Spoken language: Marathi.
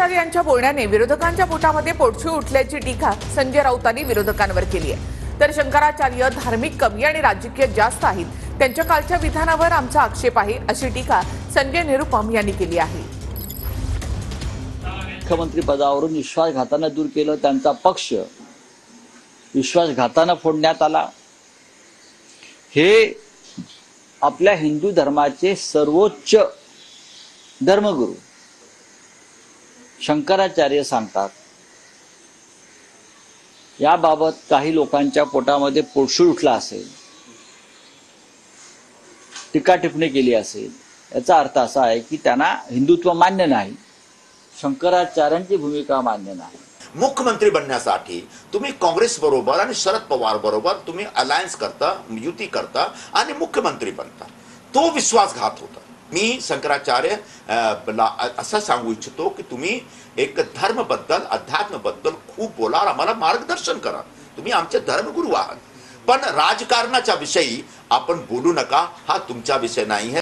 शंकराचार्य यांच्या बोलण्याने विरोधकांच्या पोटामध्ये पोटशू उठल्याची टीका संजय राऊतांनी विरोधकांवर केली आहे। तर शंकराचार्य धार्मिक कमी आणि राजकीय जास्त आहेत, त्यांच्या कालच्या विधानावर आमचा आक्षेप आहे, अशी टीका संजय निरुपम यांनी केली आहे। मुख्यमंत्री पदावरून विश्वासघाताने दूर केलं, त्यांचा पक्ष विश्वासघाताने फोडण्यात आला। हे आपल्या हिंदू धर्माचे सर्वोच्च धर्मगुरू शंकराचार्य सांगतात, याबाबत काही लोकांच्या पोटामध्ये पोटशूळ उठला असेल, टीका टिप्पणी केली असेल, याचा अर्थ असा आहे की त्यांना हिंदुत्व मान्य नाही, शंकराचार्यांची भूमिका मान्य नाही। मुख्यमंत्री बनण्यासाठी तुम्ही काँग्रेस बरोबर आणि शरद पवार बरोबर तुम्ही अलायन्स करता, युती करता आणि मुख्यमंत्री बनता, तो विश्वासघात होता। मी शंकराचार्य असं सांगू इच्छितो की तुम्ही एक धर्मबद्दल, अध्यात्मबद्दल खूप बोला, आम्हाला मार्गदर्शन करा, तुम्ही आमचे धर्मगुरू आहात, पण राजकारणाच्या विषयी आपण बोलू नका, हा तुमचा विषय नाही है।